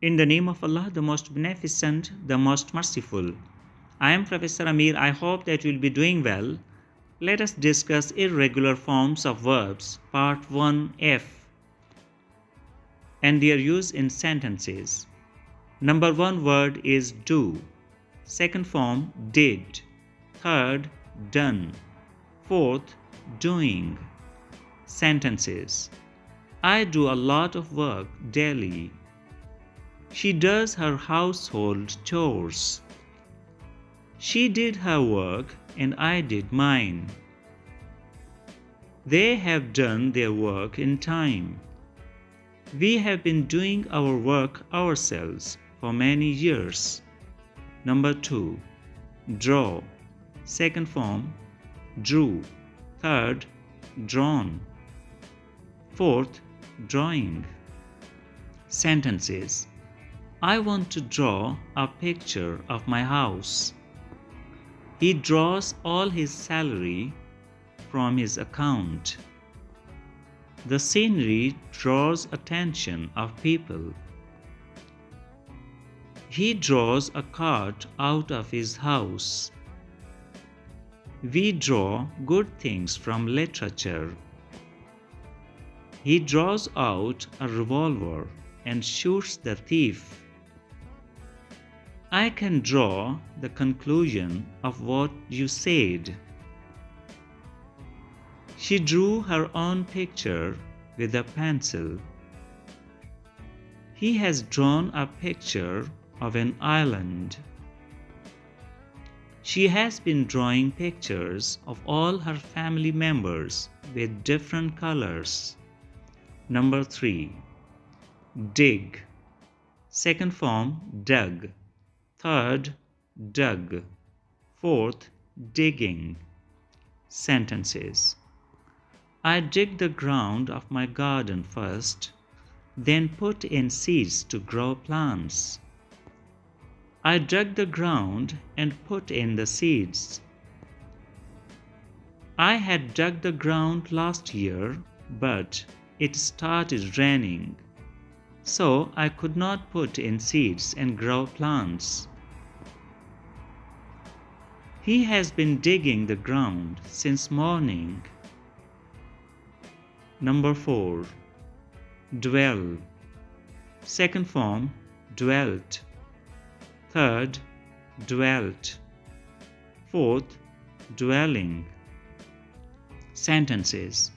In the name of Allah, the most beneficent, the most merciful. I am Professor Ameer. I hope that you will be doing well. Let us discuss irregular forms of verbs, Part 1F, and their use in sentences. Number 1 word is do. Second form, did. Third, done. Fourth, doing. Sentences. I do a lot of work daily. She does her household chores. She did her work and I did mine. They have done their work in time. We have been doing our work ourselves for many years. Number 2, draw. Second form, drew. Third, drawn. Fourth, drawing. Sentences. I want to draw a picture of my house. He draws all his salary from his account. The scenery draws attention of people. He draws a cart out of his house. We draw good things from literature. He draws out a revolver and shoots the thief. I can draw the conclusion of what you said. She drew her own picture with a pencil. He has drawn a picture of an island. She has been drawing pictures of all her family members with different colors. Number 3, dig. Second form, dug. Third, dug. Fourth, digging. Sentences. I dig the ground of my garden first, then put in seeds to grow plants. I dug the ground and put in the seeds. I had dug the ground last year, but it started raining, so I could not put in seeds and grow plants. He has been digging the ground since morning. Number 4, dwell. Second form, dwelt. Third, dwelt. Fourth, dwelling. Sentences.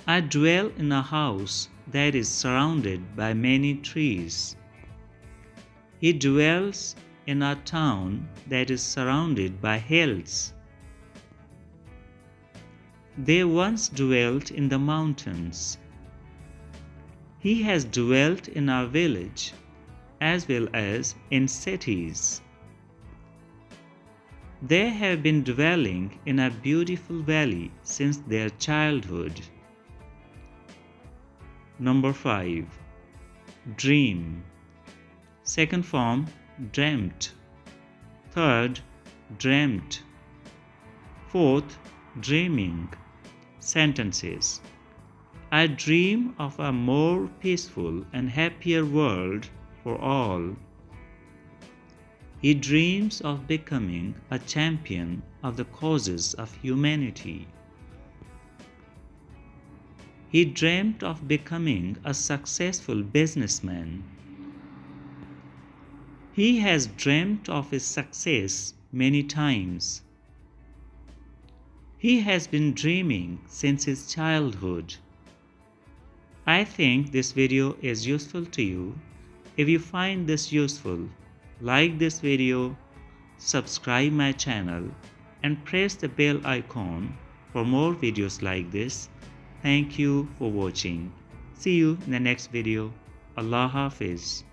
I dwell in a house that is surrounded by many trees. He dwells in a town that is surrounded by hills. They once dwelt in the mountains. He has dwelt in a village as well as in cities. They have been dwelling in a beautiful valley since their childhood. Number 5, dream. Second form, dreamt. Third, dreamt. Fourth, dreaming. Sentences. I dream of a more peaceful and happier world for all. He dreams of becoming a champion of the causes of humanity. He dreamt of becoming a successful businessman. He has dreamt of his success many times. He has been dreaming since his childhood. I think this video is useful to you. If you find this useful, like this video, subscribe my channel, and press the bell icon for more videos like this. Thank you for watching. See you in the next video. Allah Hafiz.